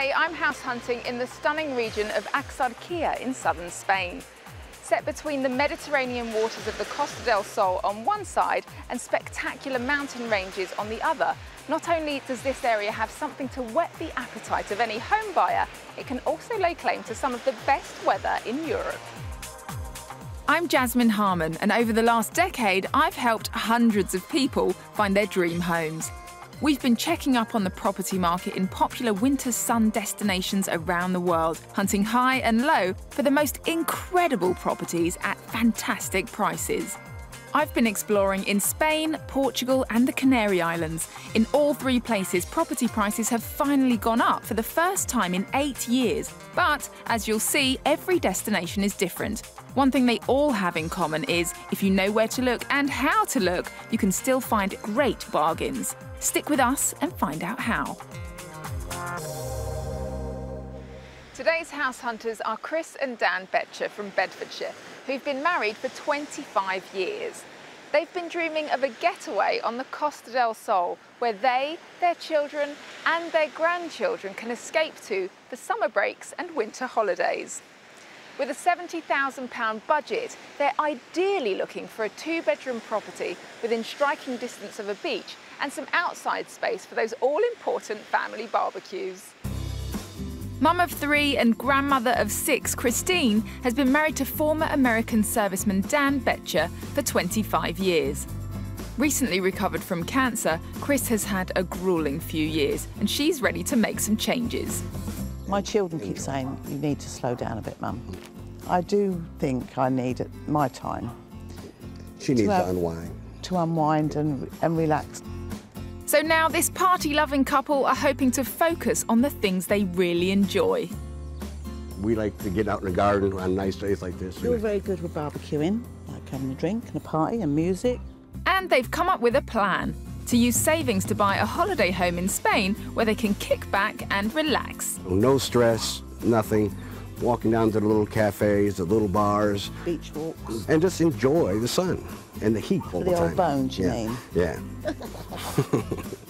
Today I'm house hunting in the stunning region of Axarquía in southern Spain. Set between the Mediterranean waters of the Costa del Sol on one side and spectacular mountain ranges on the other, not only does this area have something to whet the appetite of any home buyer, it can also lay claim to some of the best weather in Europe. I'm Jasmine Harmon, and over the last decade I've helped hundreds of people find their dream homes. We've been checking up on the property market in popular winter sun destinations around the world, hunting high and low for the most incredible properties at fantastic prices. I've been exploring in Spain, Portugal and the Canary Islands. In all three places, property prices have finally gone up for the first time in 8 years. But, as you'll see, every destination is different. One thing they all have in common is, if you know where to look and how to look, you can still find great bargains. Stick with us and find out how. Today's house hunters are Chris and Dan Betcher from Bedfordshire, who've been married for 25 years. They've been dreaming of a getaway on the Costa del Sol, where they, their children and their grandchildren can escape to for summer breaks and winter holidays. With a £70,000 budget, they're ideally looking for a two-bedroom property within striking distance of a beach and some outside space for those all-important family barbecues. Mum of 3 and grandmother of 6, Christine, has been married to former American serviceman Dan Betcher for 25 years. Recently recovered from cancer, Chris has had a gruelling few years and she's ready to make some changes. My children keep saying, you need to slow down a bit, Mum. I do think I need, at my time, she needs to unwind. To unwind and relax. So now this party-loving couple are hoping to focus on the things they really enjoy. We like to get out in the garden on nice days like this. You're very good with barbecuing, like having a drink and a party and music. And they've come up with a plan to use savings to buy a holiday home in Spain where they can kick back and relax. No stress, nothing. Walking down to the little cafes, the little bars. Beach walks. And just enjoy the sun and the heat all the time. The old bones, you mean? Yeah.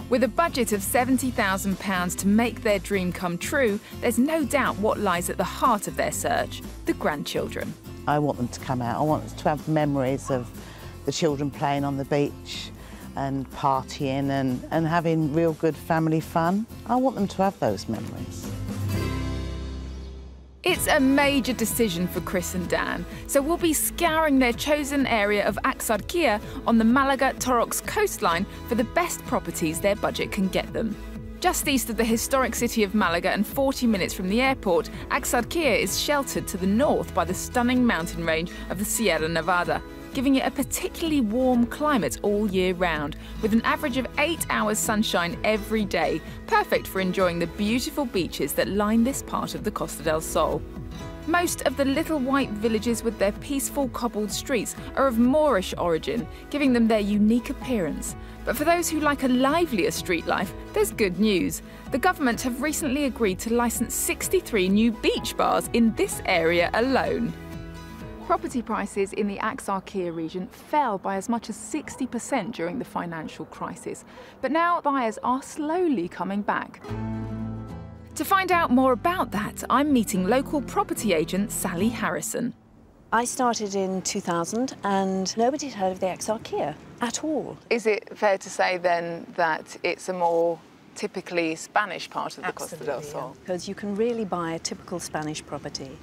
With a budget of £70,000 to make their dream come true, there's no doubt what lies at the heart of their search: the grandchildren. I want them to come out. I want them to have memories of the children playing on the beach and partying and having real good family fun. I want them to have those memories. It's a major decision for Chris and Dan, so we'll be scouring their chosen area of Axarquía on the Malaga-Torrox coastline for the best properties their budget can get them. Just east of the historic city of Malaga and 40 minutes from the airport, Axarquía is sheltered to the north by the stunning mountain range of the Sierra Nevada, giving it a particularly warm climate all year round, with an average of 8 hours sunshine every day, perfect for enjoying the beautiful beaches that line this part of the Costa del Sol. Most of the little white villages with their peaceful cobbled streets are of Moorish origin, giving them their unique appearance. But for those who like a livelier street life, there's good news. The government have recently agreed to license 63 new beach bars in this area alone. Property prices in the Axarquía region fell by as much as 60% during the financial crisis, but now buyers are slowly coming back. To find out more about that, I'm meeting local property agent Sally Harrison. I started in 2000 and nobody had heard of the Axarquía at all. Is it fair to say then that it's a more typically Spanish part of the Costa del Sol? Because you can really buy a typical Spanish property.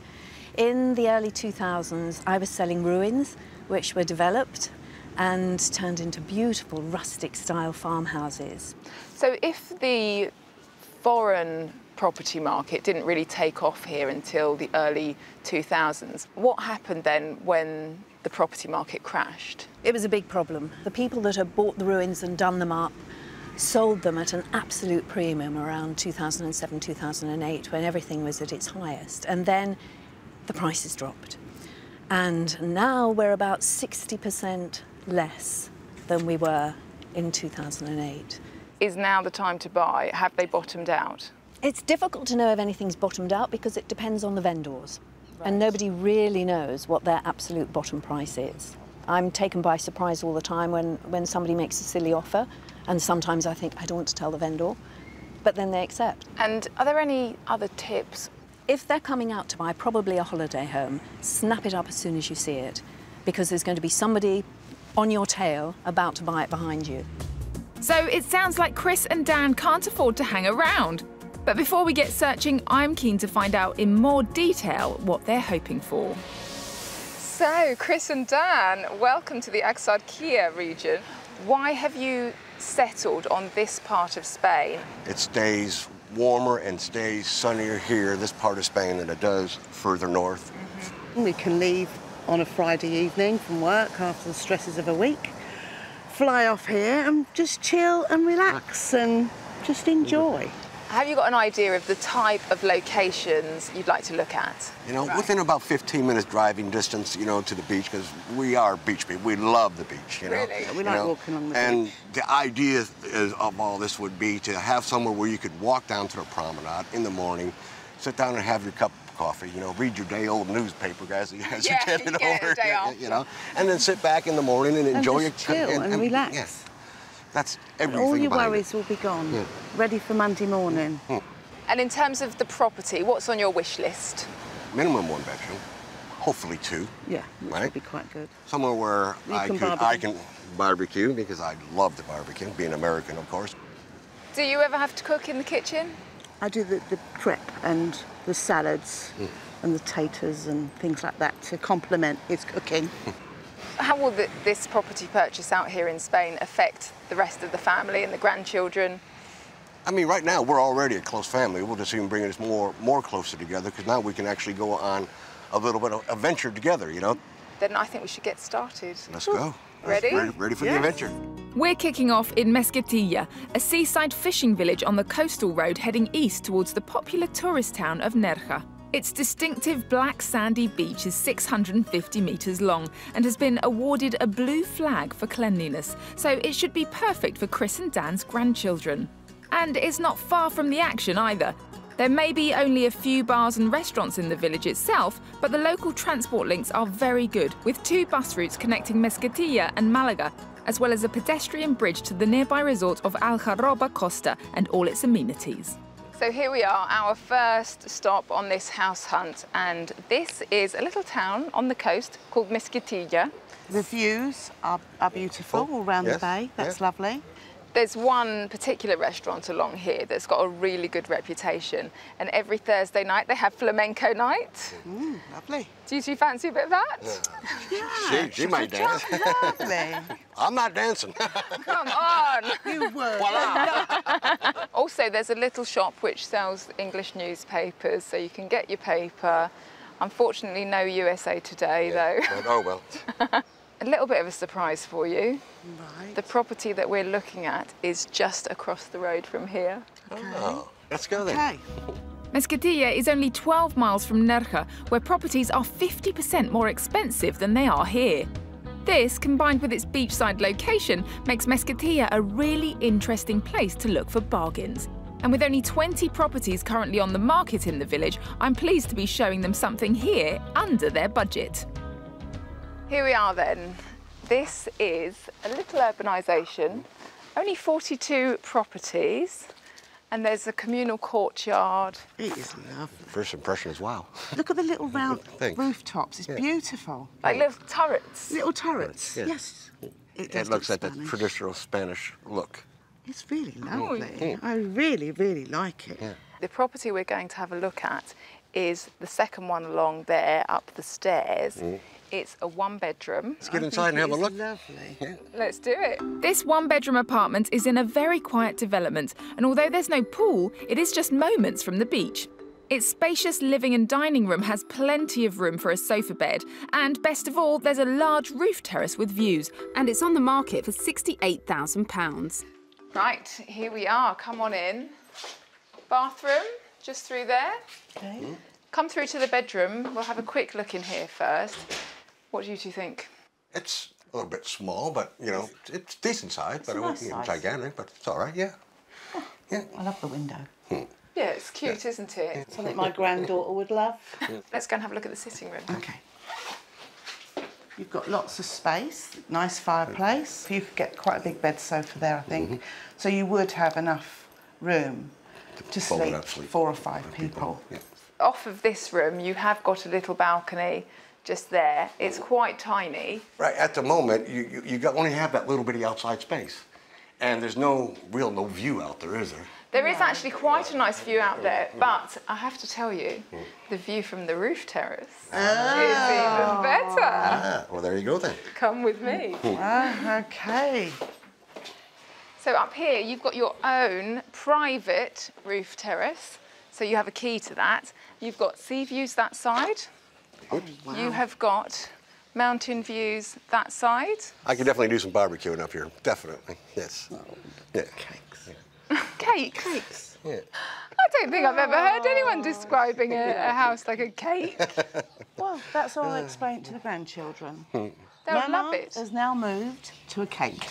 In the early 2000s, I was selling ruins, which were developed and turned into beautiful rustic-style farmhouses. So if the foreign property market didn't really take off here until the early 2000s, what happened then when the property market crashed? It was a big problem. The people that had bought the ruins and done them up sold them at an absolute premium around 2007, 2008, when everything was at its highest. And then the prices dropped. And now we're about 60% less than we were in 2008. Is now the time to buy? Have they bottomed out? It's difficult to know if anything's bottomed out because it depends on the vendors. Right. And nobody really knows what their absolute bottom price is. I'm taken by surprise all the time when somebody makes a silly offer, and sometimes I think, I don't want to tell the vendor. but then they accept. And are there any other tips? If they're coming out to buy probably a holiday home, snap it up as soon as you see it, because there's going to be somebody on your tail about to buy it behind you. So it sounds like Chris and Dan can't afford to hang around. But before we get searching, I'm keen to find out in more detail what they're hoping for. So, Chris and Dan, welcome to the Axarquia region. Why have you settled on this part of Spain? It stays warmer and stays sunnier here, this part of Spain, than it does further north. We can leave on a Friday evening from work after the stresses of a week, fly off here and just chill and relax and just enjoy. Have you got an idea of the type of locations you'd like to look at? You know, within about 15 minutes driving distance, you know, to the beach, because we are beach people. We love the beach, you know. Really? We like walking on the beach. And the idea of all this would be to have somewhere where you could walk down to the promenade in the morning, sit down and have your cup of coffee, you know, read your day-old newspaper, guys, as you're getting older, you know, and then sit back in the morning and enjoy your chill and relax. Yes. That's everything. All your worries will be gone, ready for Monday morning. And in terms of the property, what's on your wish list? Minimum 1 bedroom, hopefully 2. Yeah, which would be quite good. Somewhere where I can barbecue, because I love to barbecue, being American, of course. Do you ever have to cook in the kitchen? I do the prep and the salads and the taters and things like that to complement his cooking. How will this property purchase out here in Spain affect the rest of the family and the grandchildren? I mean, right now, we're already a close family. We'll just even bring us more closer together, because now we can actually go on a little bit of a venture together, you know? Then I think we should get started. Let's go. Ready? Ready for the adventure. We're kicking off in Mezquitilla, a seaside fishing village on the coastal road heading east towards the popular tourist town of Nerja. Its distinctive black sandy beach is 650 metres long and has been awarded a blue flag for cleanliness, so it should be perfect for Chris and Dan's grandchildren. And it's not far from the action either. There may be only a few bars and restaurants in the village itself, but the local transport links are very good, with 2 bus routes connecting Mezquitilla and Malaga, as well as a pedestrian bridge to the nearby resort of Algarroba Costa and all its amenities. So here we are, our first stop on this house hunt, and this is a little town on the coast called Mezquitilla. The views are beautiful all around the bay. That's lovely. There's one particular restaurant along here that's got a really good reputation, and every Thursday night they have flamenco night. Lovely. Do you two fancy a bit of that? Yeah. She might dance. Lovely. I'm not dancing. Come on. You were. Also, there's a little shop which sells English newspapers, so you can get your paper. Unfortunately, no USA Today, though. Oh, well. A little bit of a surprise for you. Right. The property that we're looking at is just across the road from here. Oh, let's go then. Okay. Mezquitilla is only 12 miles from Nerja, where properties are 50% more expensive than they are here. This, combined with its beachside location, makes Mezquitilla a really interesting place to look for bargains. And with only 20 properties currently on the market in the village, I'm pleased to be showing them something here under their budget. Here we are then. This is a little urbanisation, only 42 properties, and there's a communal courtyard. It is lovely. First impression is wow. Look at the little round rooftops. It's beautiful. Like little turrets. Little turrets. Yes. It looks like the traditional Spanish look. It's really lovely. I really, really like it. Yeah. The property we're going to have a look at is the second one along there, up the stairs. It's a 1-bedroom. Let's get inside and have a look. Lovely. Yeah. Let's do it. This 1-bedroom apartment is in a very quiet development, and although there's no pool, it is just moments from the beach. Its spacious living and dining room has plenty of room for a sofa bed, and best of all, there's a large roof terrace with views, and it's on the market for £68,000. Right, here we are. Come on in. Bathroom, just through there. Okay. Come through to the bedroom. We'll have a quick look in here first. What do you two think? It's a little bit small, but, you know, it's decent size, but it nice won't be size. gigantic, but it's all right, yeah. Yeah. I love the window. Yeah, it's cute, isn't it? Something my granddaughter would love. Let's go and have a look at the sitting room. Okay. You've got lots of space, nice fireplace. You could get quite a big bed sofa there, I think. So you would have enough room to sleep 4 or 5 people. Yeah. Off of this room, you have got a little balcony just there. It's quite tiny. Right, at the moment, you only have that little bitty outside space. And there's no view out there, is there? There is actually quite a nice view out there, but I have to tell you, the view from the roof terrace is even better. Ah, well, there you go then. Come with me. Okay. So up here, you've got your own private roof terrace. So you have a key to that. You've got sea views that side. Good. Wow. You have got mountain views that side. I could definitely do some barbecuing up here, definitely, yes. Yeah. Cakes. Cakes. Cakes. Yeah. I don't think I've ever heard anyone describing a house like a cake. Well, that's all I explained to the grandchildren. They'll love it. Has now moved to a cake.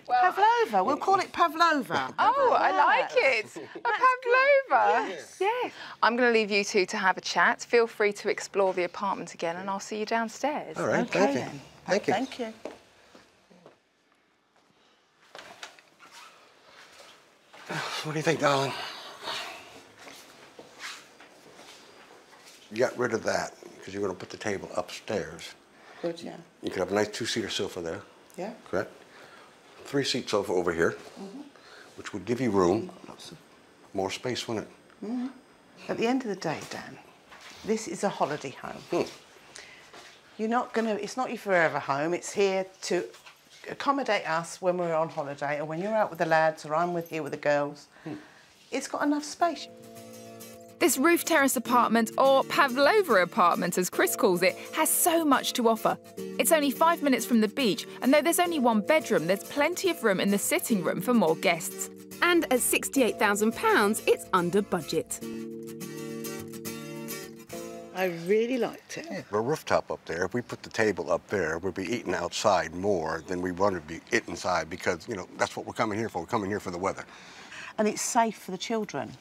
Well, Pavlova. We'll call it Pavlova. oh, I like it. A pavlova. Yes. Yes. I'm going to leave you two to have a chat. Feel free to explore the apartment again, and I'll see you downstairs. All right, Okay, thank you. then. Thank you. Thank you. What do you think, darling? You got rid of that because you're going to put the table upstairs. Good, yeah. You could have a nice 2-seater sofa there. Yeah. Correct? 3-seat sofa over here, which would give you room, more space, wouldn't it? At the end of the day, Dan, this is a holiday home. You're not going to, it's not your forever home. It's here to accommodate us when we're on holiday or when you're out with the lads or I'm with you with the girls. It's got enough space. This roof terrace apartment, or Pavlova apartment as Chris calls it, has so much to offer. It's only 5 minutes from the beach, and though there's only 1 bedroom, there's plenty of room in the sitting room for more guests. And at £68,000, it's under budget. I really liked it. The rooftop up there, if we put the table up there, we'd be eating outside more than we want to be eating inside because, you know, that's what we're coming here for. We're coming here for the weather. And it's safe for the children.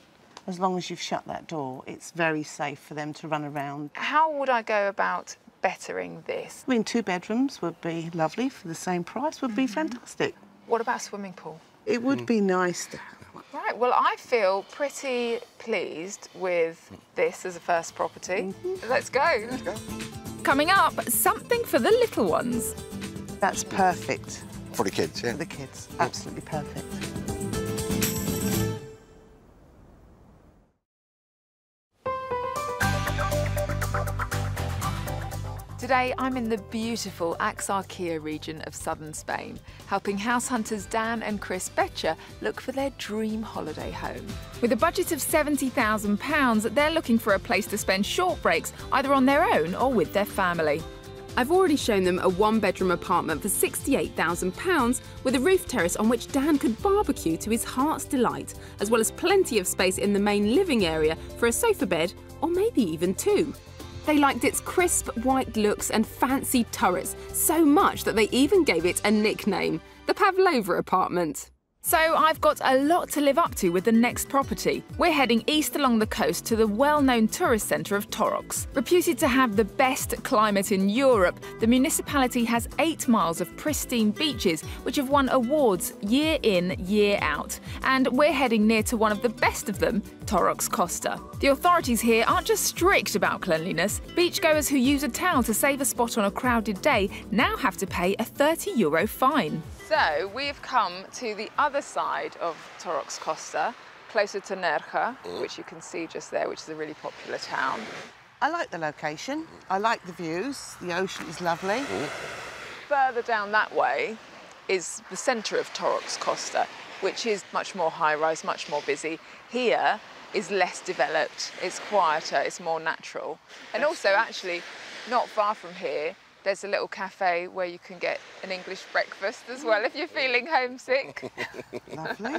As long as you've shut that door, it's very safe for them to run around. How would I go about bettering this? I mean, 2 bedrooms would be lovely for the same price, would be fantastic. What about a swimming pool? It would be nice to have one. Right, well, I feel pretty pleased with this as a first property. Let's go. Let's go. Coming up, something for the little ones. That's perfect For the kids, yeah. for the kids. Absolutely perfect. Today, I'm in the beautiful Axarquia region of southern Spain, helping house hunters Dan and Chris Betcher look for their dream holiday home. With a budget of £70,000, they're looking for a place to spend short breaks, either on their own or with their family. I've already shown them a 1-bedroom apartment for £68,000 with a roof terrace on which Dan could barbecue to his heart's delight, as well as plenty of space in the main living area for a sofa bed, or maybe even 2. They liked its crisp white looks and fancy turrets so much that they even gave it a nickname, the Pavlova apartment. So I've got a lot to live up to with the next property. We're heading east along the coast to the well-known tourist centre of Torox. Reputed to have the best climate in Europe, the municipality has 8 miles of pristine beaches which have won awards year in, year out. And we're heading near to one of the best of them, Torox Costa. The authorities here aren't just strict about cleanliness. Beachgoers who use a towel to save a spot on a crowded day now have to pay a €30 fine. So we've come to the other side of Torox Costa, closer to Nerja, which you can see just there, which is a really popular town. I like the location. I like the views. The ocean is lovely. Further down that way is the centre of Torox Costa, which is much more high-rise, much more busy. Here is less developed, it's quieter, it's more natural. And also, actually, not far from here, there's a little cafe where you can get an English breakfast as well if you're feeling homesick. Lovely.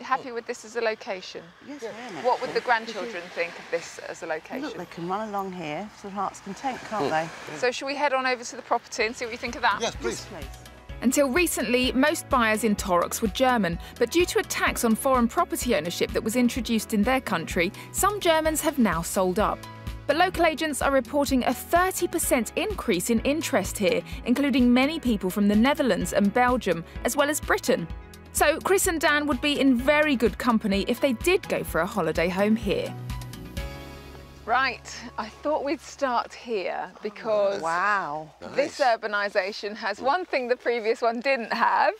Happy with this as a location? Yes, I am. What would the grandchildren think of this as a location? Look, they can run along here to their heart's content, can't they? So shall we head on over to the property and see what you think of that? Yes, please. Please. Until recently, most buyers in Torox were German, but due to a tax on foreign property ownership that was introduced in their country, some Germans have now sold up. But local agents are reporting a 30% increase in interest here, including many people from the Netherlands and Belgium, as well as Britain. So Chris and Dan would be in very good company if they did go for a holiday home here. Right, I thought we'd start here because wow, this urbanisation has one thing the previous one didn't have.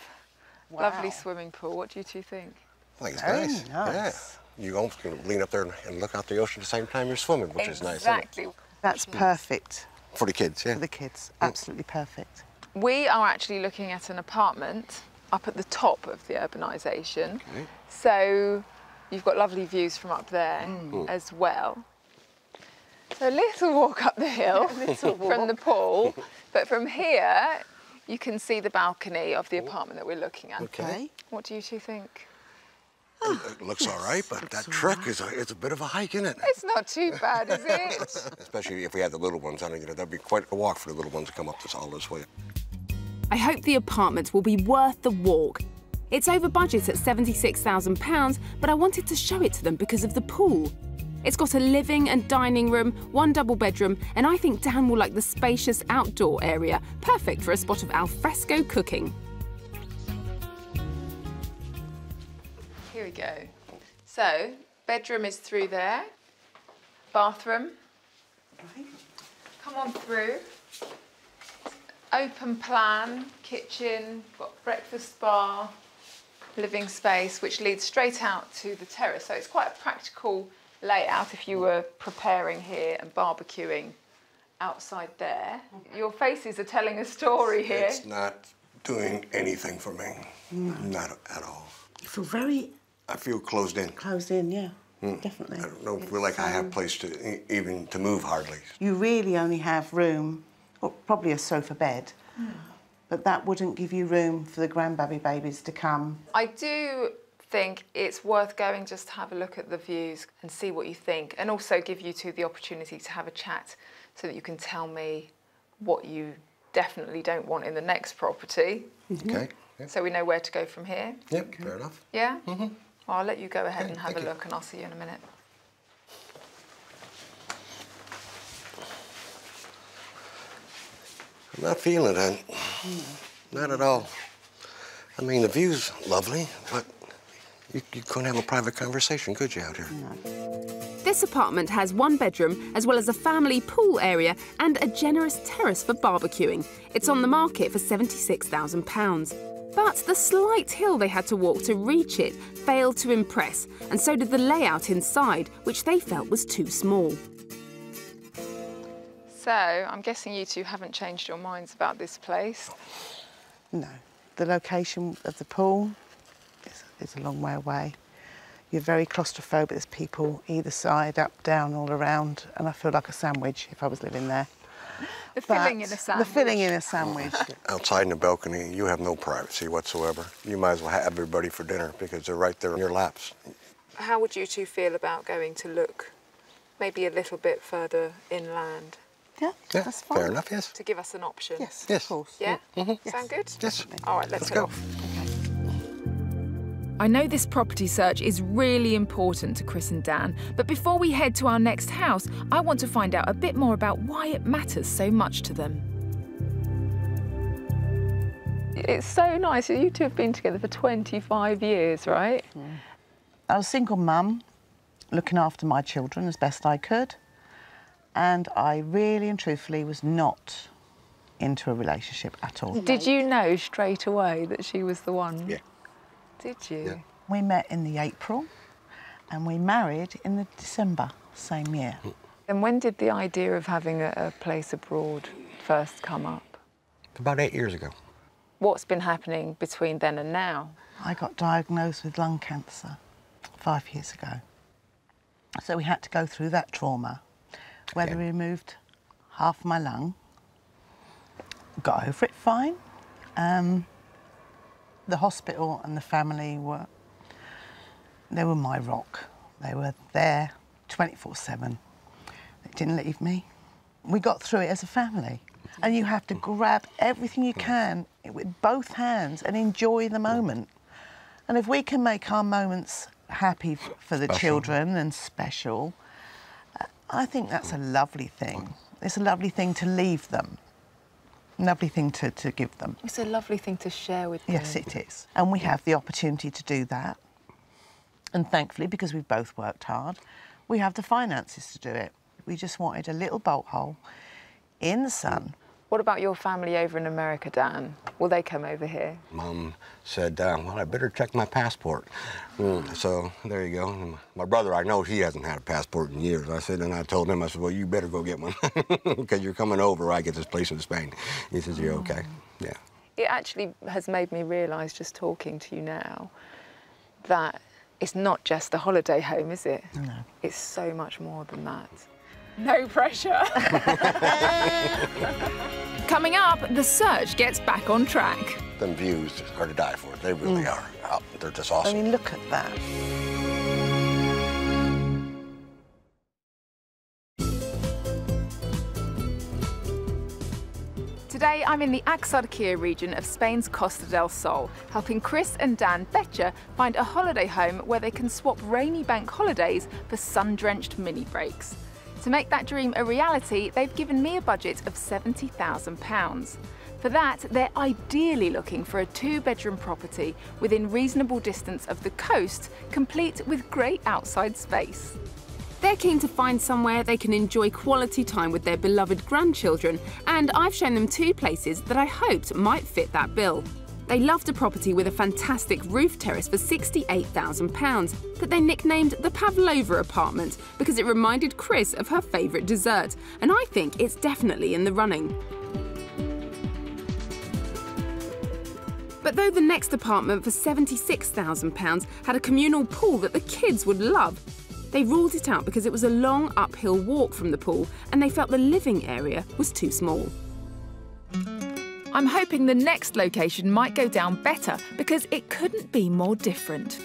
Wow. Lovely swimming pool. What do you two think? I think it's Very nice. nice. Yeah. You almost can lean up there and look out the ocean at the same time you're swimming, which is nice. Exactly. That's perfect. For the kids, yeah. For the kids, absolutely perfect. We are actually looking at an apartment up at the top of the urbanisation. Okay. So you've got lovely views from up there as well. So a little walk up the hill from the pool, but from here you can see the balcony of the apartment that we're looking at. Okay. What do you two think? It looks all right, but that trek is a bit of a hike, isn't it? It's not too bad, is it? Especially if we had the little ones on it, you know, that'd be quite a walk for the little ones to come up all this way. I hope the apartment will be worth the walk. It's over budget at £76,000, but I wanted to show it to them because of the pool. It's got a living and dining room, one double bedroom, and I think Dan will like the spacious outdoor area, perfect for a spot of alfresco cooking. Here we go. So, bedroom is through there. Bathroom. Come on through. Open plan, kitchen, got breakfast bar, living space, which leads straight out to the terrace. So it's quite a practical layout if you were preparing here and barbecuing outside there. Your faces are telling a story here. It's not doing anything for me. No. Not at all. You feel very... I feel closed in. Closed in, yeah, definitely. I don't feel like I have place to even to move hardly. You really only have room, or probably a sofa bed, but that wouldn't give you room for the grandbaby babies to come. I do think it's worth going just to have a look at the views and see what you think, and also give you two the opportunity to have a chat so that you can tell me what you definitely don't want in the next property. Okay. Yep. So we know where to go from here. Yep, fair enough. Yeah? Well, I'll let you go ahead and have a thank you. look, and I'll see you in a minute. I'm not feeling it, not at all. I mean, the view's lovely, but you couldn't have a private conversation, could you, out here? This apartment has one bedroom, as well as a family pool area and a generous terrace for barbecuing. It's on the market for £76,000. But the slight hill they had to walk to reach it failed to impress, and so did the layout inside, which they felt was too small. So, I'm guessing you two haven't changed your minds about this place? No. The location of the pool is a long way away. You're very claustrophobic. There's people either side, up, down, all around, and I feel like a sandwich if I was living there. The filling in a sandwich. The filling in a sandwich. Outside in the balcony, you have no privacy whatsoever. You might as well have everybody for dinner because they're right there in your laps. How would you two feel about going to look maybe a little bit further inland? Yeah, that's fine. Fair enough, yes. To give us an option? Yes, Yes. of course. Yeah? Yes. Sound good? Yes. All right, let's go. go. I know this property search is really important to Chris and Dan, but before we head to our next house, I want to find out a bit more about why it matters so much to them. It's so nice. You two have been together for 25 years, right? Yeah. I was a single mum, looking after my children as best I could, and I really and truthfully was not into a relationship at all. Did you know straight away that she was the one? Yeah. Did you? Yeah. We met in the April and we married in the December same year. And when did the idea of having a place abroad first come up? About 8 years ago. What's been happening between then and now? I got diagnosed with lung cancer 5 years ago. So we had to go through that trauma, where they removed half my lung. Got over it fine. The hospital and the family they were my rock. They were there 24/7. They didn't leave me. We got through it as a family. And you have to grab everything you can with both hands and enjoy the moment. And if we can make our moments happy for the children and special, I think that's a lovely thing. It's a lovely thing to leave them. Lovely thing to give them. It's a lovely thing to share with them. Yes, it is. And we have the opportunity to do that. And thankfully, because we've both worked hard, we have the finances to do it. We just wanted a little bolt hole in the sun. What about your family over in America, Dan? Will they come over here? Mum said, well, I better check my passport. So there you go. And my brother, I know he hasn't had a passport in years. I said, and I told him, I said, well, you better go get one because you're coming over. I get this place in Spain. He says, you're okay. Yeah. It actually has made me realise, just talking to you now, that it's not just a holiday home, is it? No. It's so much more than that. No pressure. Coming up, the search gets back on track. Them views are to die for. They really are. Oh, they're just awesome. I mean, look at that. Today, I'm in the Axarquia region of Spain's Costa del Sol, helping Chris and Dan Betcher find a holiday home where they can swap rainy bank holidays for sun-drenched mini breaks. To make that dream a reality, they've given me a budget of £70,000. For that, they're ideally looking for a 2-bedroom property within reasonable distance of the coast, complete with great outside space. They're keen to find somewhere they can enjoy quality time with their beloved grandchildren, and I've shown them 2 places that I hoped might fit that bill. They loved a property with a fantastic roof terrace for £68,000 that they nicknamed the Pavlova apartment because it reminded Chris of her favourite dessert, and I think it's definitely in the running. But though the next apartment for £76,000 had a communal pool that the kids would love, they ruled it out because it was a long uphill walk from the pool and they felt the living area was too small. I'm hoping the next location might go down better because it couldn't be more different.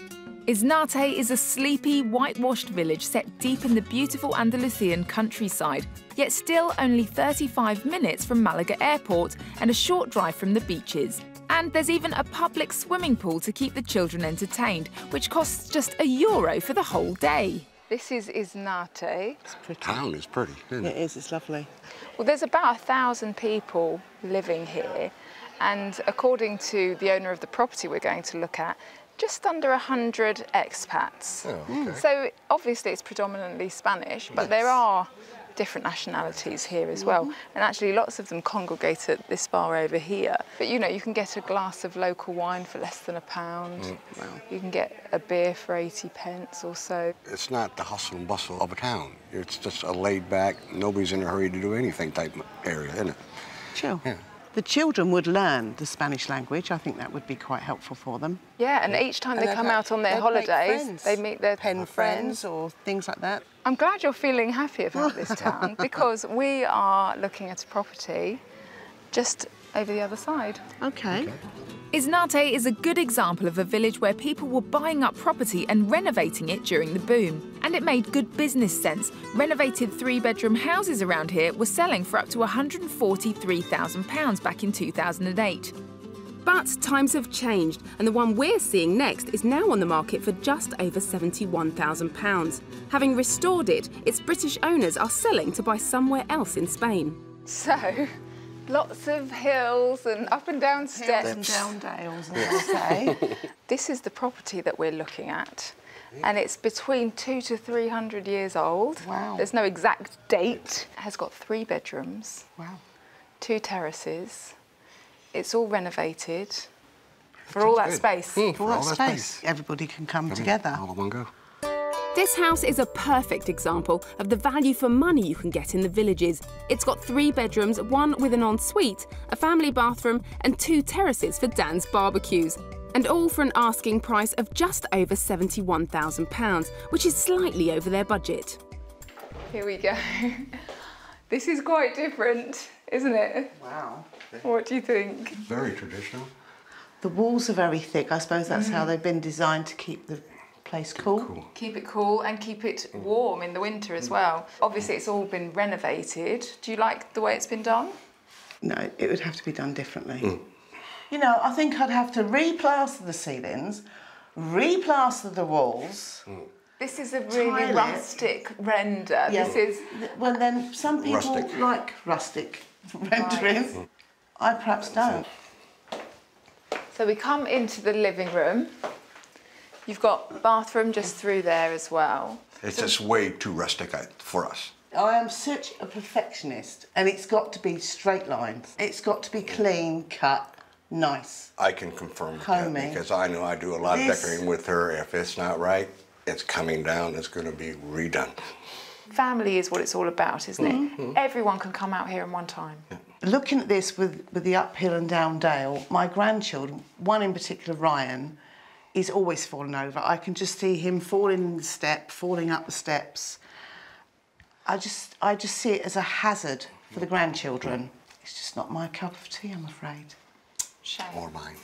Iznate is a sleepy, whitewashed village set deep in the beautiful Andalusian countryside, yet still only 35 minutes from Malaga Airport and a short drive from the beaches. And there's even a public swimming pool to keep the children entertained, which costs just €1 for the whole day. This is Iznate. It's pretty. Town is pretty, isn't it? It is, it's lovely. Well, there's about 1,000 people living here, and according to the owner of the property we're going to look at, just under 100 expats. Oh, okay. So obviously it's predominantly Spanish, but there are different nationalities here as well. And actually lots of them congregate at this bar over here. But you know, you can get a glass of local wine for less than £1. You can get a beer for 80p or so. It's not the hustle and bustle of a town. It's just a laid back, nobody's in a hurry to do anything type area, isn't it? Chill. Yeah. The children would learn the Spanish language. I think that would be quite helpful for them. Yeah, and each time they come out on their holidays, they meet their pen friends or things like that. I'm glad you're feeling happy about this town because we are looking at a property just over the other side. Okay. Iznate is a good example of a village where people were buying up property and renovating it during the boom. And it made good business sense. Renovated 3-bedroom houses around here were selling for up to £143,000 back in 2008. But times have changed, and the one we're seeing next is now on the market for just over £71,000. Having restored it, its British owners are selling to buy somewhere else in Spain. So, lots of hills and up and down steps. Hills and down dales, as I say. This is the property that we're looking at. And it's between 200 to 300 years old. Wow. There's no exact date. It has got 3 bedrooms. Wow. 2 terraces. It's all renovated for all that space. For all that space. Everybody can come together. All in one go. This house is a perfect example of the value for money you can get in the villages. It's got 3 bedrooms, 1 with an ensuite, a family bathroom and 2 terraces for Dan's barbecues. And all for an asking price of just over £71,000, which is slightly over their budget. Here we go. This is quite different, isn't it? Wow. What do you think? Very traditional. The walls are very thick. I suppose that's how they've been designed to keep the place cool. Keep it cool and keep it warm in the winter as well. Obviously, it's all been renovated. Do you like the way it's been done? No, it would have to be done differently. You know, I think I'd have to replaster the ceilings, replaster the walls. This is a really rustic render. Yeah. This is... Well, then some people Rustic. like rustic renderings. I perhaps don't. So we come into the living room. You've got bathroom just through there as well. It's just way too rustic for us. I am such a perfectionist, and it's got to be straight lines. It's got to be clean, cut, nice. I can confirm that Homey. because I know I do a lot of decorating with her. If it's not right, it's coming down. It's going to be redone. Family is what it's all about, isn't it? Mm-hmm. Everyone can come out here in one time. Yeah. Looking at this with the uphill and down dale, my grandchildren, one in particular, Ryan, is always falling over. I can just see him falling in the step, falling up the steps. I just see it as a hazard for the grandchildren. It's just not my cup of tea, I'm afraid. Shame. Or mine.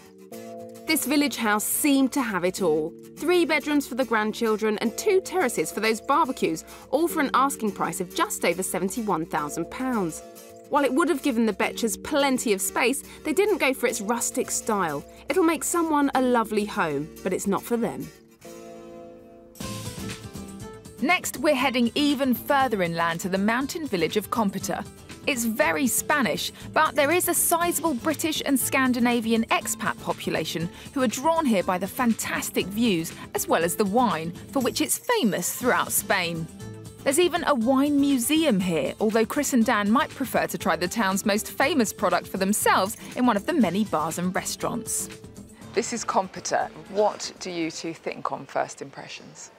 This village house seemed to have it all. 3 bedrooms for the grandchildren and 2 terraces for those barbecues, all for an asking price of just over £71,000. While it would have given the Betchers plenty of space, they didn't go for its rustic style. It'll make someone a lovely home, but it's not for them. Next, we're heading even further inland to the mountain village of Compita. It's very Spanish, but there is a sizable British and Scandinavian expat population who are drawn here by the fantastic views as well as the wine, for which it's famous throughout Spain. There's even a wine museum here, although Chris and Dan might prefer to try the town's most famous product for themselves in one of the many bars and restaurants. This is Compita. What do you two think on first impressions?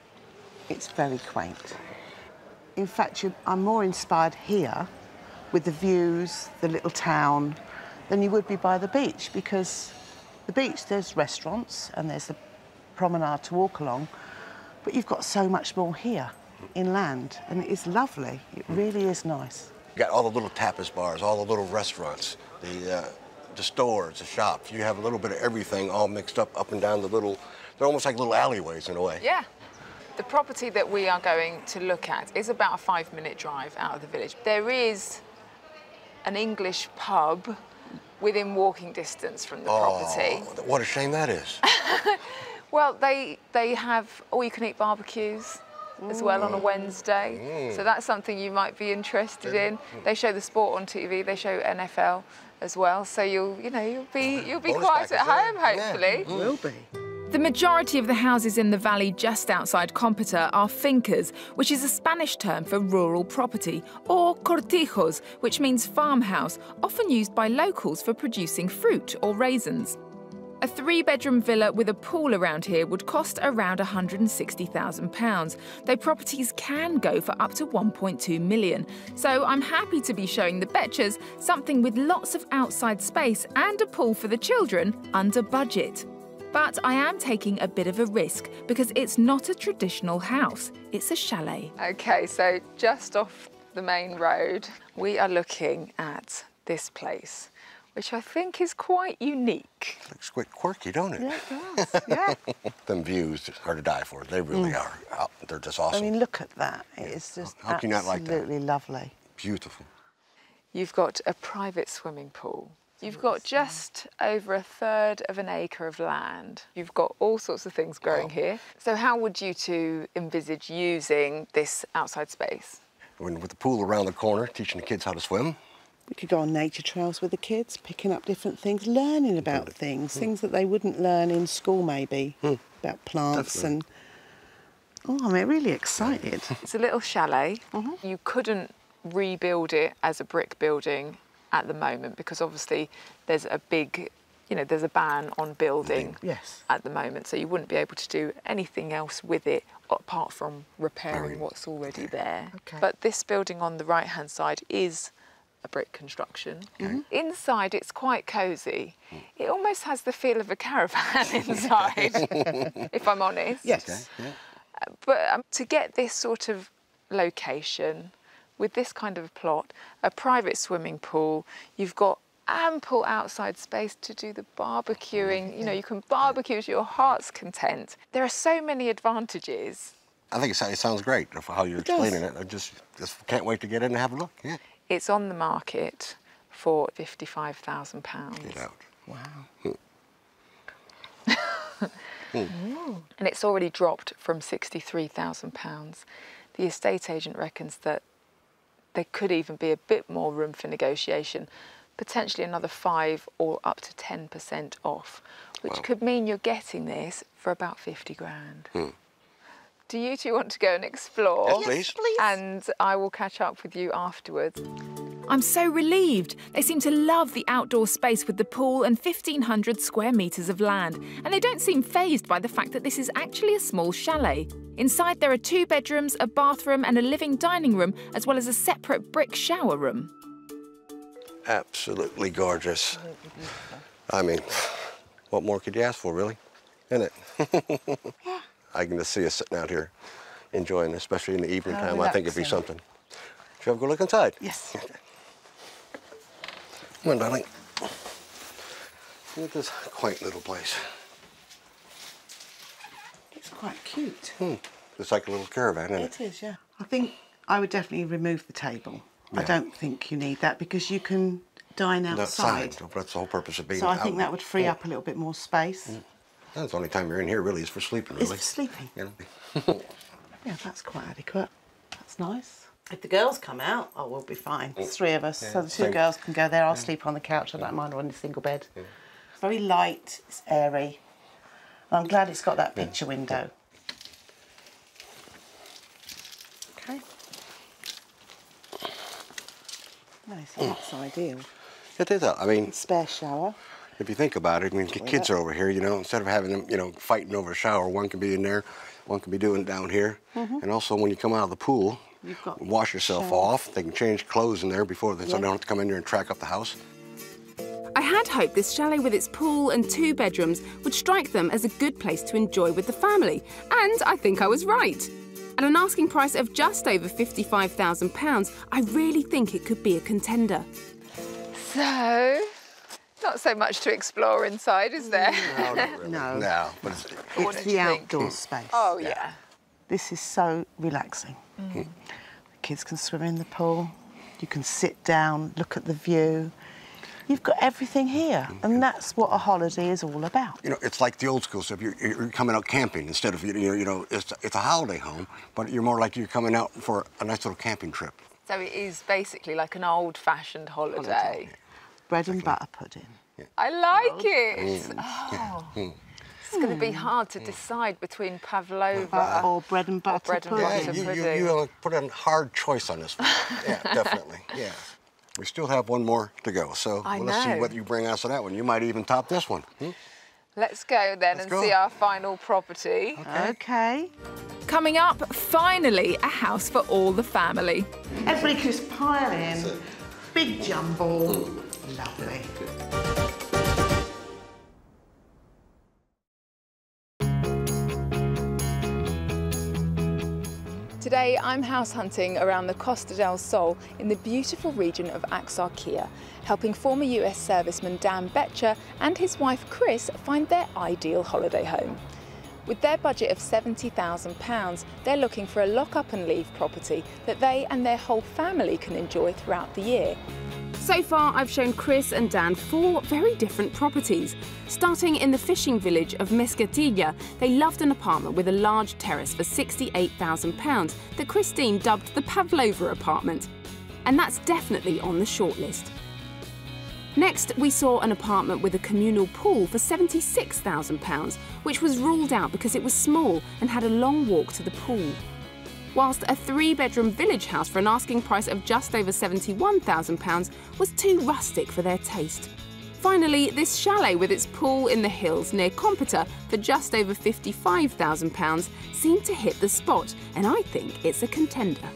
It's very quaint. In fact, I'm more inspired here with the views, the little town, than you would be by the beach, because the beach, there's restaurants and there's the promenade to walk along, but you've got so much more here inland, and it is lovely. It really is nice. You got all the little tapas bars, all the little restaurants, the stores, the shops. You have a little bit of everything all mixed up and down the little, they're almost like little alleyways in a way. Yeah. The property that we are going to look at is about a 5-minute drive out of the village. There is an English pub within walking distance from the property. What a shame that is. Well, they have all-you-can-eat barbecues as well on a Wednesday. So that's something you might be interested in. They show the sport on TV. They show NFL as well. So you'll be quite at home, hopefully. It will be. The majority of the houses in the valley just outside Compita are fincas, which is a Spanish term for rural property, or cortijos, which means farmhouse, often used by locals for producing fruit or raisins. A 3-bedroom villa with a pool around here would cost around £160,000, though properties can go for up to 1.2 million. So I'm happy to be showing the Betchers something with lots of outside space and a pool for the children under budget. But I am taking a bit of a risk because it's not a traditional house, it's a chalet. OK, so just off the main road, we are looking at this place, which I think is quite unique. Looks quite quirky, don't it? Yeah, it does, yeah. Them views are to die for. They really are. They're just awesome. I mean, look at that. It is just How can you not like that? absolutely lovely. Beautiful. You've got a private swimming pool. You've got just over 1/3 of an acre of land. You've got all sorts of things growing here. So how would you two envisage using this outside space? With the pool around the corner, teaching the kids how to swim. We could go on nature trails with the kids, picking up different things, learning about things that they wouldn't learn in school maybe, about plants. Definitely. And I'm really excited. It's a little chalet. You couldn't rebuild it as a brick building at the moment because obviously there's a big, there's a ban on building at the moment, so you wouldn't be able to do anything else with it apart from repairing what's already there. Okay. But this building on the right-hand side is a brick construction. Inside it's quite cosy. It almost has the feel of a caravan inside, if I'm honest. Yes. Okay. Yeah. But to get this sort of location, with this kind of plot, a private swimming pool, you've got ample outside space to do the barbecuing. You can barbecue to your heart's content. There are so many advantages. I think it sounds great for how you're explaining it. I just can't wait to get in and have a look. Yeah. It's on the market for £55,000. Get out. Wow. And it's already dropped from £63,000. The estate agent reckons that there could even be a bit more room for negotiation, potentially another 5 or up to 10% off, which could mean you're getting this for about 50 grand. Do you two want to go and explore? Yes, please. Please. And I will catch up with you afterwards. I'm so relieved. They seem to love the outdoor space with the pool and 1,500 square metres of land. And they don't seem fazed by the fact that this is actually a small chalet. Inside there are 2 bedrooms, a bathroom and a living dining room, as well as a separate brick shower room. Absolutely gorgeous. I mean, what more could you ask for, really? Isn't it? Yeah. I can just see us sitting out here enjoying, especially in the evening time. I think it'd be relaxing. something. Shall we go look inside? Yes. Come on, darling. Look at this quaint little place. It's quite cute. It's like a little caravan, isn't it? It is, yeah. I think I would definitely remove the table. I don't think you need that because you can dine outside. That's the whole purpose of being So I out. think that would free up a little bit more space. That's the only time you're in here, really, is for sleeping, really. It's for sleeping. You know? Yeah, that's quite adequate. That's nice. If the girls come out, oh, we'll be fine. It's 3 of us, so the 2 same. girls can go there. I'll sleep on the couch. I don't mind on a single bed. It's very light, it's airy. I'm glad it's got that picture window. Okay. Nice, that's ideal. It is. I mean, Spare shower. if you think about it, I mean, kids are over here, you know, instead of having them, you know, fighting over a shower, one can be in there, one can be doing it down here. And also, when you come out of the pool, You've got wash yourself off. They can change clothes in there before they, so they don't have to come in here and track up the house. I had hoped this chalet with its pool and 2 bedrooms would strike them as a good place to enjoy with the family, and I think I was right. At an asking price of just over £55,000, I really think it could be a contender. So, not so much to explore inside, is there? No, not really. No. But it's, It's the outdoor space. Oh, yeah. This is so relaxing. The kids can swim in the pool. You can sit down, look at the view. You've got everything here, and that's what a holiday is all about. you know, it's like the old school stuff. You're coming out camping instead of, you know, it's a holiday home, but you're more like you're coming out for a nice little camping trip. So it is basically like an old-fashioned holiday. Bread and butter pudding. I like it. Oh. It's going to be hard to decide between pavlova Or bread and butter bread and pudding. butter. Yeah, pudding. you put a hard choice on this one. Yeah, definitely. Yeah. We still have one more to go, so let's see know. what you bring us on that one. You might even top this one. Let's go then and see our final property. Okay. Coming up, finally, a house for all the family. Everybody can just pile in. Big jumble. Lovely. Today I'm house hunting around the Costa del Sol in the beautiful region of Axarquia, helping former US serviceman Dan Betcher and his wife Chris find their ideal holiday home. With their budget of £70,000, they're looking for a lock-up and leave property that they and their whole family can enjoy throughout the year. So far, I've shown Chris and Dan 4 very different properties. Starting in the fishing village of Mesquitilla, they loved an apartment with a large terrace for £68,000 that Christine dubbed the Pavlova apartment. And that's definitely on the shortlist. Next, we saw an apartment with a communal pool for £76,000, which was ruled out because it was small and had a long walk to the pool. Whilst a 3-bedroom village house for an asking price of just over £71,000 was too rustic for their taste. Finally, this chalet with its pool in the hills near Compita for just over £55,000 seemed to hit the spot, and I think it's a contender.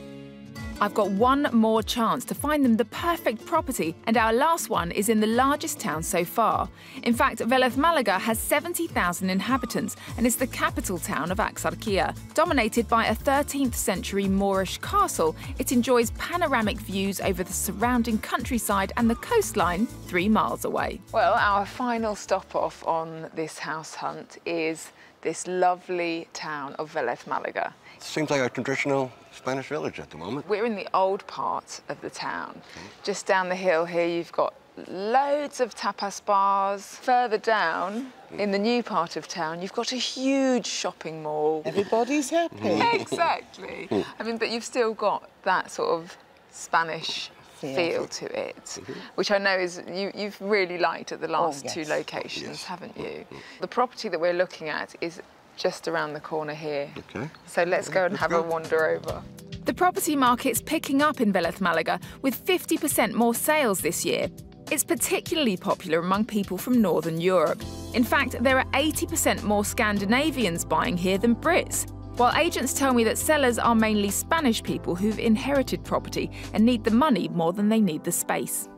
I've got one more chance to find them the perfect property, and our last one is in the largest town so far. In fact, Vélez Málaga has 70,000 inhabitants and is the capital town of Axarquia. Dominated by a 13th century Moorish castle, it enjoys panoramic views over the surrounding countryside and the coastline 3 miles away. Well, our final stop off on this house hunt is this lovely town of Vélez Málaga. Seems like a traditional Spanish village at the moment. We're in the old part of the town. Just down the hill here, you've got loads of tapas bars. Further down, in the new part of town, you've got a huge shopping mall. Everybody's happy. Exactly. I mean, but you've still got that sort of Spanish feel to it, which I know is you've really liked at the last two locations, haven't you? The property that we're looking at is just around the corner here. Okay. So let's go and have a wander over. The property market's picking up in Vélez Málaga with 50% more sales this year. It's particularly popular among people from Northern Europe. In fact, there are 80% more Scandinavians buying here than Brits. While agents tell me that sellers are mainly Spanish people who've inherited property and need the money more than they need the space.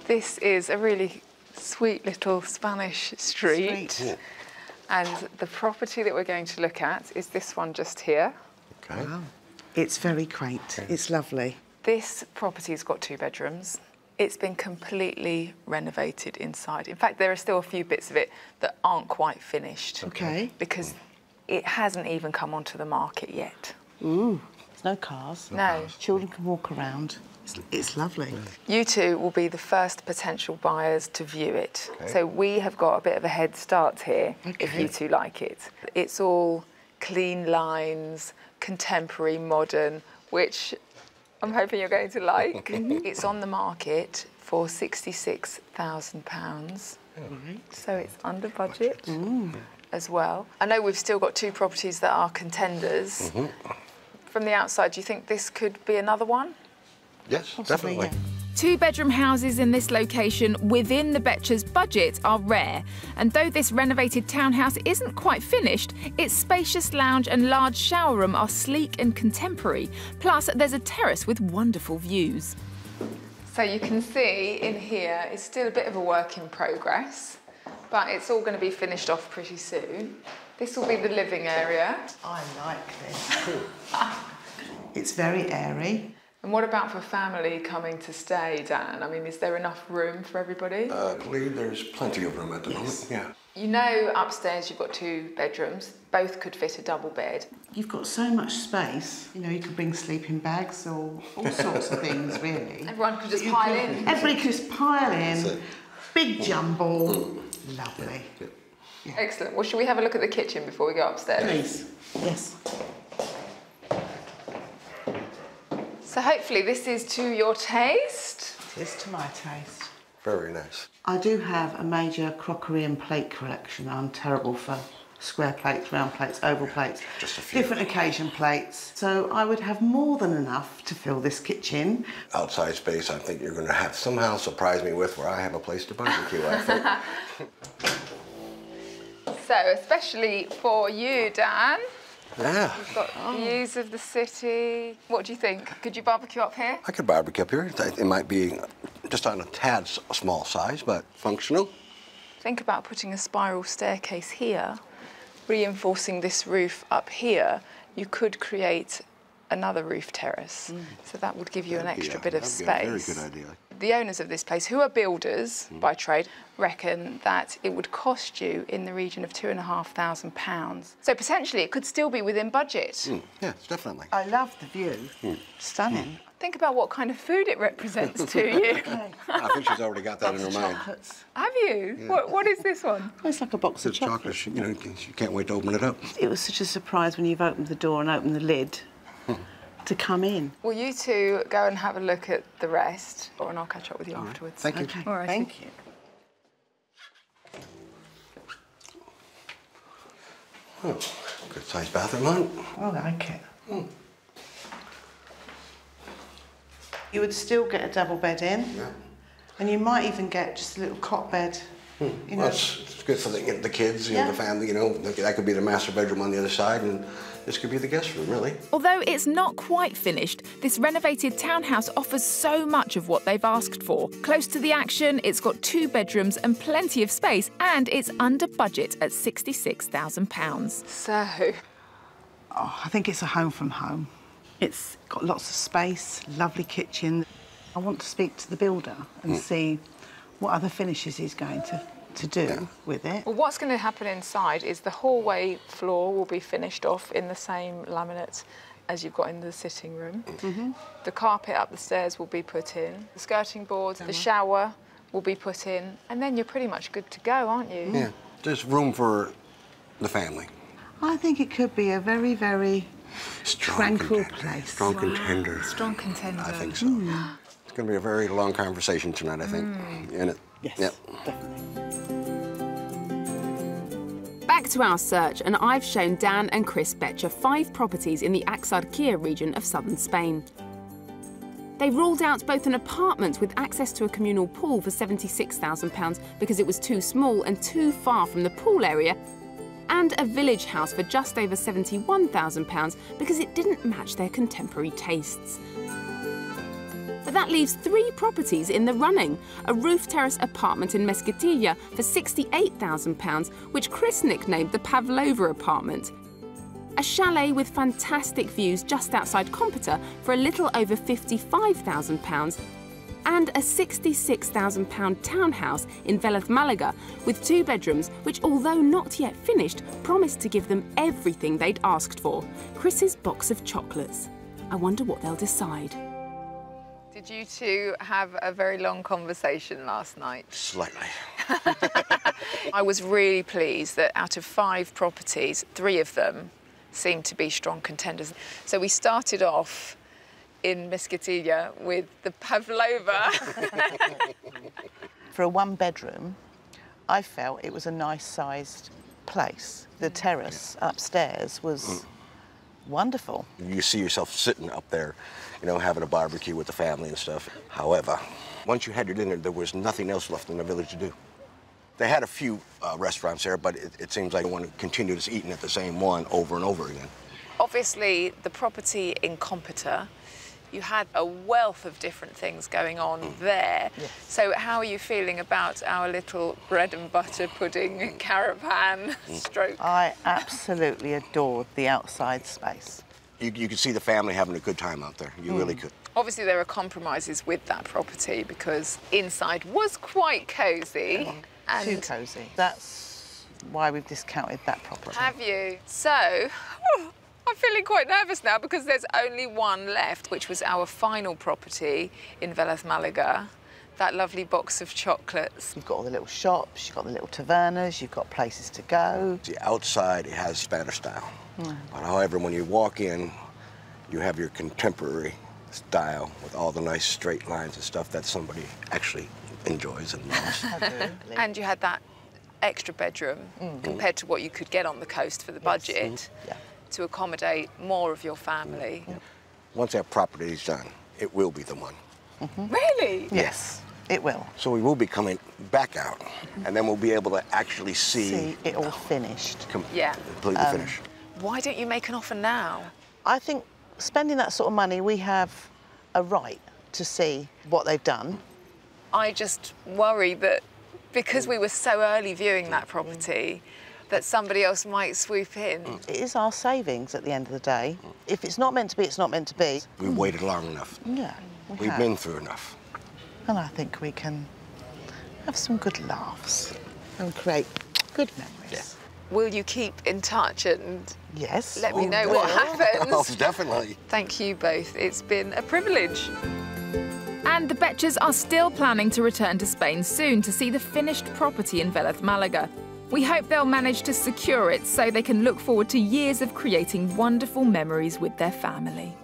This is a really sweet little Spanish street. Yeah. And the property that we're going to look at is this one just here. Okay. Wow. It's very quaint. It's lovely. This property's got 2 bedrooms. It's been completely renovated inside. In fact, there are still a few bits of it that aren't quite finished. Okay. Because it hasn't even come onto the market yet. Ooh, there's no cars. No. Children can walk around. It's lovely. You two will be the first potential buyers to view it. Okay. So we have got a bit of a head start here, if you two like it. It's all clean lines, contemporary, modern, which I'm hoping you're going to like. It's on the market for £66,000. So it's under budget as well. I know we've still got 2 properties that are contenders. From the outside, do you think this could be another one? Yes, definitely. Yeah. 2-bedroom houses in this location within the Betcher's budget are rare. And though this renovated townhouse isn't quite finished, its spacious lounge and large shower room are sleek and contemporary. Plus, there's a terrace with wonderful views. So you can see in here, it's still a bit of a work in progress, but it's all going to be finished off pretty soon. This will be the living area. I like this. It's very airy. And what about for family coming to stay, Dan? I mean, is there enough room for everybody? I believe there's plenty of room at the moment, yeah. You know, upstairs you've got 2 bedrooms. Both could fit a double bed. You've got so much space. You know, you could bring sleeping bags or all sorts of things, really. Everyone could just pile in. Everybody could just pile in. Big jumble. Lovely. Yeah. Excellent. Well, should we have a look at the kitchen before we go upstairs? Please. Yes. So hopefully this is to your taste. It is to my taste. Very nice. I do have a major crockery and plate collection. I'm terrible for square plates, round plates, oval plates, just a few. Different occasion plates. So I would have more than enough to fill this kitchen. Outside space, I think you're going to have somehow surprise me with where I have a place to barbecue, I think. So, especially for you, Dan. Yeah. You've got views of the city. What do you think? Could you barbecue up here? I could barbecue up here. It might be just on a tad small size, but functional. Think about putting a spiral staircase here, reinforcing this roof up here. You could create another roof terrace. So that would give you an extra bit of space. That'd be a very good idea. The owners of this place, who are builders by trade, reckon that it would cost you in the region of £2,500. So potentially it could still be within budget. Yes, definitely. I love the view. Stunning. Think about what kind of food it represents to you. I think she's already got that in her mind. Chocolates. Have you? Yeah. What is this one? Oh, it's like a box of chocolates. You know, you can't wait to open it up. It was such a surprise when you've opened the door and opened the lid. To come in. Well, you two go and have a look at the rest, and I'll catch up with you afterwards. Thank you. Okay. All right. Thank you. Oh, good sized bathroom, huh? I like it. You would still get a double bed in, and you might even get just a little cot bed. You know. Well, it's good for the kids, you know, the family, you know. That could be the master bedroom on the other side, and this could be the guest room, really. Although it's not quite finished, this renovated townhouse offers so much of what they've asked for. Close to the action, it's got 2 bedrooms and plenty of space, and it's under budget at £66,000. So, I think it's a home from home. It's got lots of space, lovely kitchen. I want to speak to the builder and see what other finishes he's going to do with it. Well, what's going to happen inside is the hallway floor will be finished off in the same laminate as you've got in the sitting room. The carpet up the stairs will be put in. The skirting board, the shower will be put in. And then you're pretty much good to go, aren't you? Yeah, there's room for the family. I think it could be a very, very tranquil place. Strong contender. Strong contender. I think so. It's going to be a very long conversation tonight, I think. Yes, Yep. definitely. Back to our search, and I've shown Dan and Chris Betcher 5 properties in the Axarquia region of southern Spain. They ruled out both an apartment with access to a communal pool for £76,000 because it was too small and too far from the pool area, and a village house for just over £71,000 because it didn't match their contemporary tastes. But that leaves 3 properties in the running. A roof terrace apartment in Mesquitilla for £68,000, which Chris nicknamed the Pavlova apartment. A chalet with fantastic views just outside Compita for a little over £55,000, and a £66,000 townhouse in Vélez Málaga with 2 bedrooms, which, although not yet finished, promised to give them everything they'd asked for. Chris's box of chocolates. I wonder what they'll decide. Did you two have a very long conversation last night? Slightly. I was really pleased that out of 5 properties, 3 of them seemed to be strong contenders. So we started off in Mesquitilla with the Pavlova. For a 1-bedroom, I felt it was a nice-sized place. The terrace upstairs was wonderful. You see yourself sitting up there, you know, having a barbecue with the family and stuff. However, once you had your dinner, there was nothing else left in the village to do. They had a few restaurants there, but it seems like they want to continue just eating at the same one over and over again. Obviously, the property in Compita, you had a wealth of different things going on there. Yes. So how are you feeling about our little bread and butter pudding caravan stroke? I absolutely adored the outside space. You could see the family having a good time out there. You really could. Obviously, there are compromises with that property because inside was quite cosy. And Too cosy. That's why we've discounted that property. have you? So, I'm feeling quite nervous now because there's only one left, which was our final property in Vélez Málaga. That lovely box of chocolates. You've got all the little shops, you've got the little tavernas, you've got places to go. The outside, it has Spanish style. But however, when you walk in, you have your contemporary style with all the nice straight lines and stuff that somebody actually enjoys and loves. Absolutely. And you had that extra bedroom compared to what you could get on the coast for the budget Yeah. to accommodate more of your family. Once that property is done, it will be the one. Really? Yes, it will. So we will be coming back out, and then we'll be able to actually see it all finished. Yeah. completely finished. Why don't you make an offer now? I think spending that sort of money, we have a right to see what they've done. I just worry that because we were so early viewing that property, that somebody else might swoop in. It is our savings at the end of the day. If it's not meant to be, it's not meant to be. We've waited long enough. Yeah, We've have. been through enough. And I think we can have some good laughs and create good memories. Will you keep in touch and Yes. let me know what happens? Oh, definitely. Thank you both. It's been a privilege. And the Betchers are still planning to return to Spain soon to see the finished property in Vélez Málaga. We hope they'll manage to secure it so they can look forward to years of creating wonderful memories with their family.